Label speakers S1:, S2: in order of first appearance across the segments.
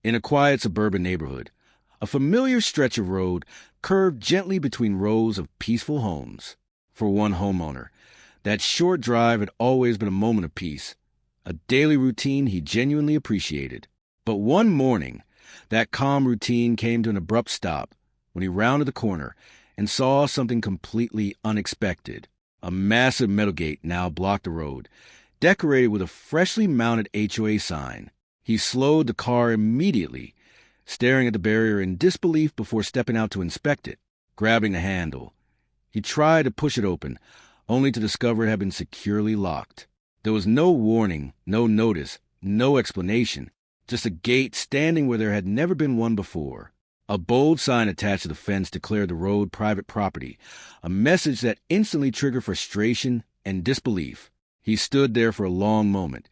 S1: In a quiet suburban neighborhood, a familiar stretch of road curved gently between rows of peaceful homes. For one homeowner, that short drive had always been a moment of peace, a daily routine he genuinely appreciated. But one morning, that calm routine came to an abrupt stop when he rounded the corner and saw something completely unexpected. A massive metal gate now blocked the road, decorated with a freshly mounted HOA sign. He slowed the car immediately, staring at the barrier in disbelief before stepping out to inspect it. Grabbing the handle, he tried to push it open, only to discover it had been securely locked. There was no warning, no notice, no explanation, just a gate standing where there had never been one before. A bold sign attached to the fence declared the road private property, a message that instantly triggered frustration and disbelief. He stood there for a long moment,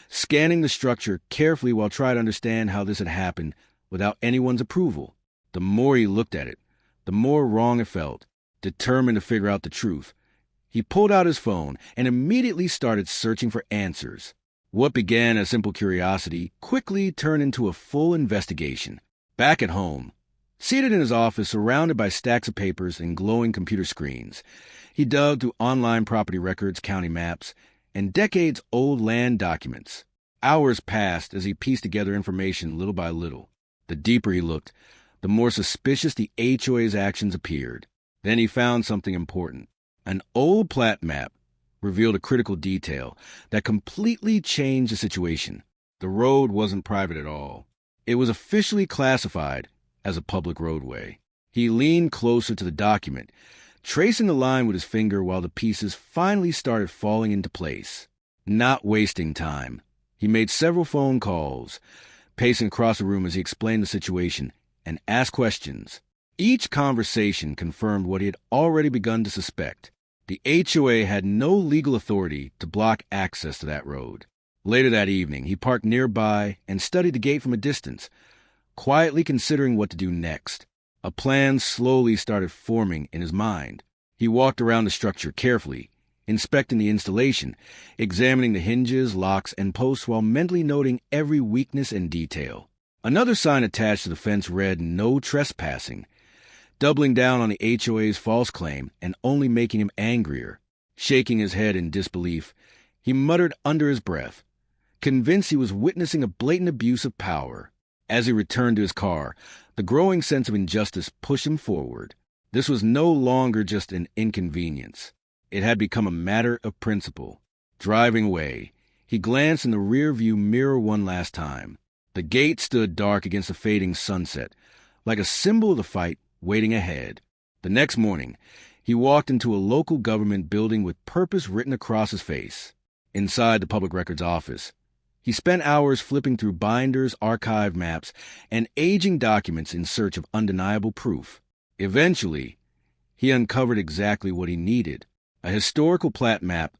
S1: scanning the structure carefully while trying to understand how this had happened without anyone's approval. The more he looked at it, the more wrong it felt. Determined to figure out the truth, he pulled out his phone and immediately started searching for answers. What began as simple curiosity quickly turned into a full investigation. Back at home, seated in his office surrounded by stacks of papers and glowing computer screens, he dug through online property records, county maps, and decades-old land documents. Hours passed as he pieced together information little by little. The deeper he looked, the more suspicious the HOA's actions appeared. Then he found something important. An old plat map revealed a critical detail that completely changed the situation. The road wasn't private at all. It was officially classified as a public roadway. He leaned closer to the document, tracing the line with his finger while the pieces finally started falling into place. Not wasting time, he made several phone calls, pacing across the room as he explained the situation and asked questions. Each conversation confirmed what he had already begun to suspect. The HOA had no legal authority to block access to that road. Later that evening, he parked nearby and studied the gate from a distance, quietly considering what to do next. A plan slowly started forming in his mind. He walked around the structure carefully, inspecting the installation, examining the hinges, locks, and posts while mentally noting every weakness and detail. Another sign attached to the fence read, "No trespassing," doubling down on the HOA's false claim and only making him angrier. Shaking his head in disbelief, he muttered under his breath, convinced he was witnessing a blatant abuse of power. As he returned to his car, the growing sense of injustice pushed him forward. This was no longer just an inconvenience. It had become a matter of principle. Driving away, he glanced in the rearview mirror one last time. The gate stood dark against the fading sunset, like a symbol of the fight waiting ahead. The next morning, he walked into a local government building with purpose written across his face. Inside the public records office, he spent hours flipping through binders, archived maps, and aging documents in search of undeniable proof. Eventually, he uncovered exactly what he needed. A historical plat map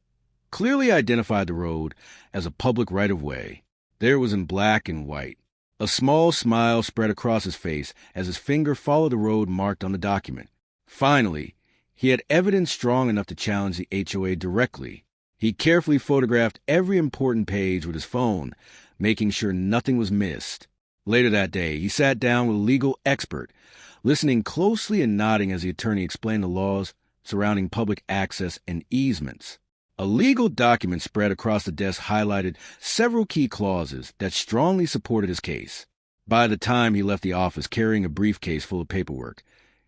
S1: clearly identified the road as a public right-of-way. There it was in black and white. A small smile spread across his face as his finger followed the road marked on the document. Finally, he had evidence strong enough to challenge the HOA directly. He carefully photographed every important page with his phone, making sure nothing was missed. Later that day, he sat down with a legal expert, listening closely and nodding as the attorney explained the laws surrounding public access and easements. A legal document spread across the desk highlighted several key clauses that strongly supported his case. By the time he left the office carrying a briefcase full of paperwork,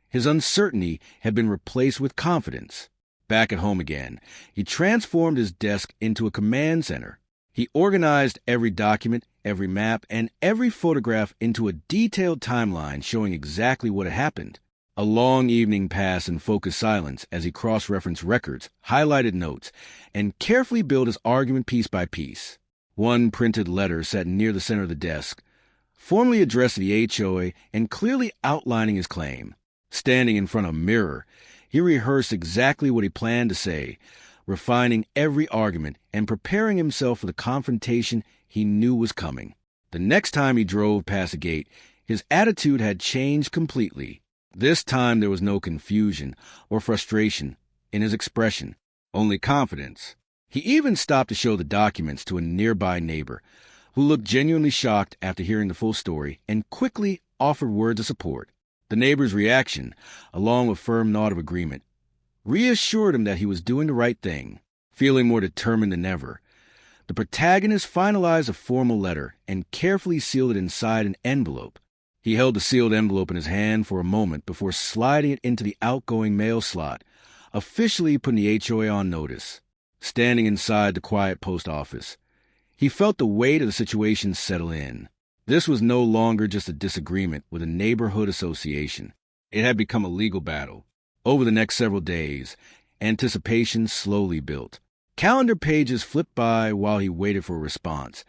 S1: his uncertainty had been replaced with confidence. Back at home again, he transformed his desk into a command center. He organized every document, every map, and every photograph into a detailed timeline showing exactly what had happened. A long evening passed in focused silence as he cross-referenced records, highlighted notes, and carefully built his argument piece by piece. One printed letter sat near the center of the desk, formally addressed to the HOA and clearly outlining his claim. Standing in front of a mirror, he rehearsed exactly what he planned to say, refining every argument and preparing himself for the confrontation he knew was coming. The next time he drove past the gate, his attitude had changed completely. This time there was no confusion or frustration in his expression, only confidence. He even stopped to show the documents to a nearby neighbor, who looked genuinely shocked after hearing the full story and quickly offered words of support. The neighbor's reaction, along with firm nod of agreement, reassured him that he was doing the right thing. Feeling more determined than ever, the protagonist finalized a formal letter and carefully sealed it inside an envelope. He held the sealed envelope in his hand for a moment before sliding it into the outgoing mail slot, officially putting the HOA on notice. Standing inside the quiet post office, he felt the weight of the situation settle in. This was no longer just a disagreement with a neighborhood association. It had become a legal battle. Over the next several days, anticipation slowly built. Calendar pages flipped by while he waited for a response,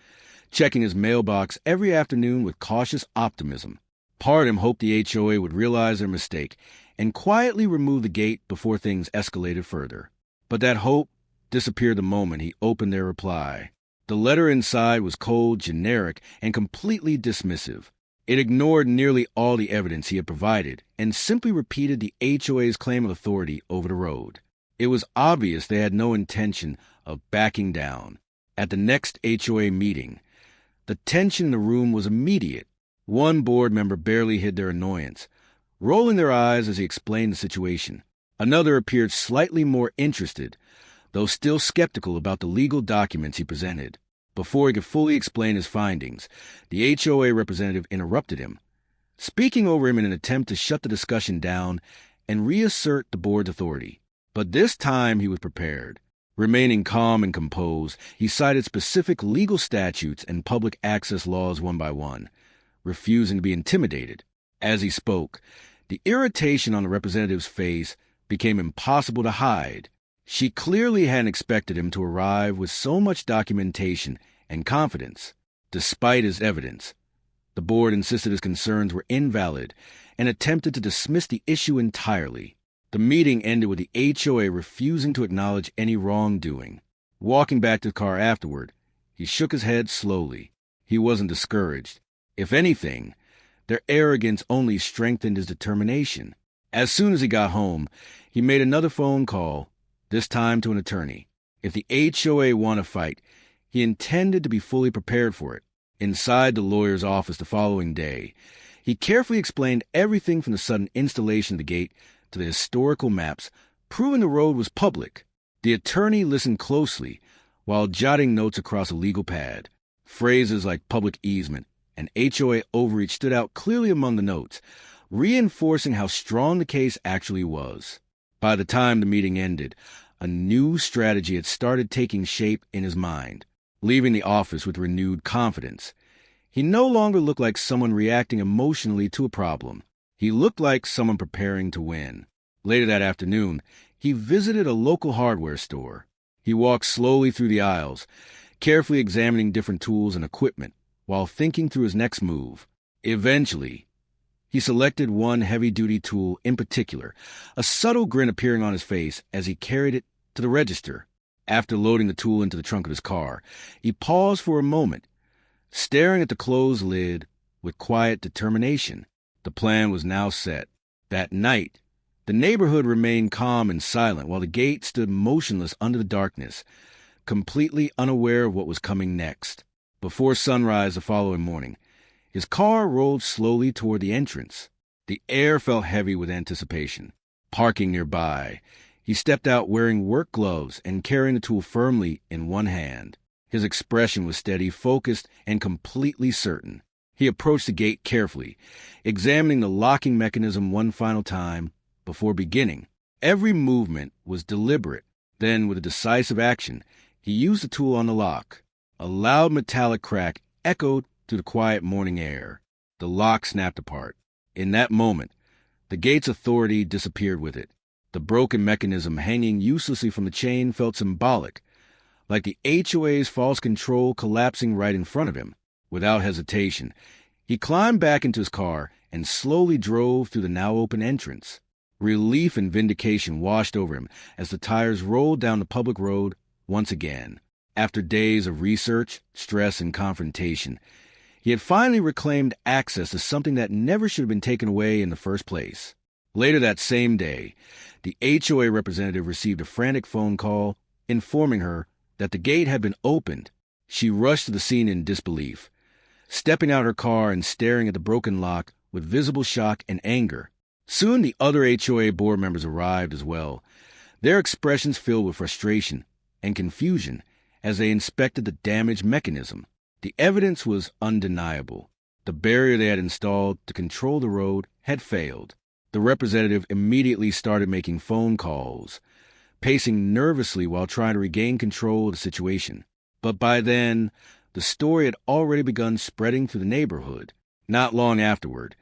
S1: checking his mailbox every afternoon with cautious optimism. Part of him hoped the HOA would realize their mistake and quietly remove the gate before things escalated further. But that hope disappeared the moment he opened their reply. The letter inside was cold, generic, and completely dismissive. It ignored nearly all the evidence he had provided and simply repeated the HOA's claim of authority over the road. It was obvious they had no intention of backing down. At the next HOA meeting, the tension in the room was immediate. One board member barely hid their annoyance, rolling their eyes as he explained the situation. Another appeared slightly more interested, though still skeptical about the legal documents he presented. Before he could fully explain his findings, the HOA representative interrupted him, speaking over him in an attempt to shut the discussion down and reassert the board's authority. But this time he was prepared. Remaining calm and composed, he cited specific legal statutes and public access laws one by one, refusing to be intimidated. As he spoke, the irritation on the representative's face became impossible to hide. She clearly hadn't expected him to arrive with so much documentation and confidence. Despite his evidence, the board insisted his concerns were invalid and attempted to dismiss the issue entirely. The meeting ended with the HOA refusing to acknowledge any wrongdoing. Walking back to the car afterward, he shook his head slowly. He wasn't discouraged. If anything, their arrogance only strengthened his determination. As soon as he got home, he made another phone call, this time to an attorney. If the HOA won a fight, he intended to be fully prepared for it. Inside the lawyer's office the following day, he carefully explained everything from the sudden installation of the gate to the historical maps, proving the road was public. The attorney listened closely while jotting notes across a legal pad. Phrases like public easement and HOA overreach stood out clearly among the notes, reinforcing how strong the case actually was. By the time the meeting ended, a new strategy had started taking shape in his mind. Leaving the office with renewed confidence, he no longer looked like someone reacting emotionally to a problem. He looked like someone preparing to win. Later that afternoon, he visited a local hardware store. He walked slowly through the aisles, carefully examining different tools and equipment while thinking through his next move. Eventually, he selected one heavy-duty tool in particular, a subtle grin appearing on his face as he carried it to the register. After loading the tool into the trunk of his car, he paused for a moment, staring at the closed lid with quiet determination. The plan was now set. That night, the neighborhood remained calm and silent while the gate stood motionless under the darkness, completely unaware of what was coming next. Before sunrise the following morning, his car rolled slowly toward the entrance. The air felt heavy with anticipation. Parking nearby, he stepped out wearing work gloves and carrying the tool firmly in one hand. His expression was steady, focused, and completely certain. He approached the gate carefully, examining the locking mechanism one final time before beginning. Every movement was deliberate. Then, with a decisive action, he used the tool on the lock. A loud metallic crack echoed through the quiet morning air. The lock snapped apart. In that moment, the gate's authority disappeared with it. The broken mechanism hanging uselessly from the chain felt symbolic, like the HOA's false control collapsing right in front of him. Without hesitation, he climbed back into his car and slowly drove through the now open entrance. Relief and vindication washed over him as the tires rolled down the public road once again. After days of research, stress, and confrontation, he had finally reclaimed access to something that never should have been taken away in the first place. Later that same day, the HOA representative received a frantic phone call informing her that the gate had been opened She rushed to the scene in disbelief, stepping out her car and staring at the broken lock with visible shock and anger. Soon the other HOA board members arrived as well, their expressions filled with frustration and confusion as they inspected the damaged mechanism. The evidence was undeniable. The barrier they had installed to control the road had failed. The representative immediately started making phone calls, pacing nervously while trying to regain control of the situation. But by then, the story had already begun spreading through the neighborhood. Not long afterward,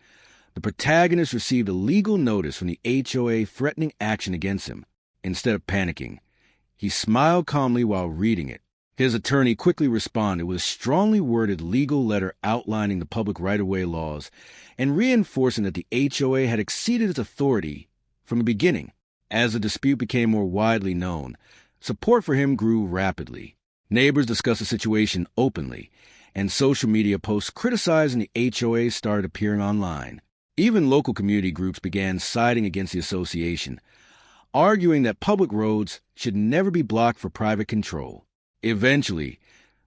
S1: the protagonist received a legal notice from the HOA threatening action against him. Instead of panicking, he smiled calmly while reading it. His attorney quickly responded with a strongly worded legal letter outlining the public right-of-way laws and reinforcing that the HOA had exceeded its authority from the beginning. As the dispute became more widely known, support for him grew rapidly. Neighbors discussed the situation openly, and social media posts criticizing the HOA started appearing online. Even local community groups began siding against the association, arguing that public roads should never be blocked for private control. Eventually,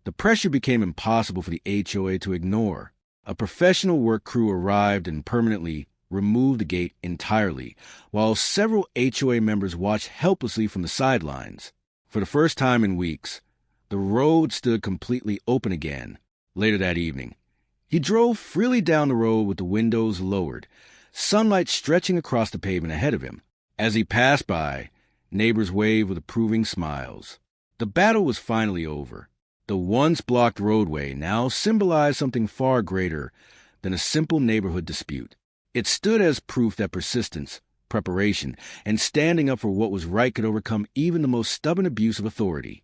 S1: the pressure became impossible for the HOA to ignore. A professional work crew arrived and permanently removed the gate entirely, while several HOA members watched helplessly from the sidelines. For the first time in weeks, the road stood completely open again. Later that evening, he drove freely down the road with the windows lowered, sunlight stretching across the pavement ahead of him. As he passed by, neighbors waved with approving smiles. The battle was finally over. The once blocked roadway now symbolized something far greater than a simple neighborhood dispute. It stood as proof that persistence, preparation, and standing up for what was right could overcome even the most stubborn abuse of authority.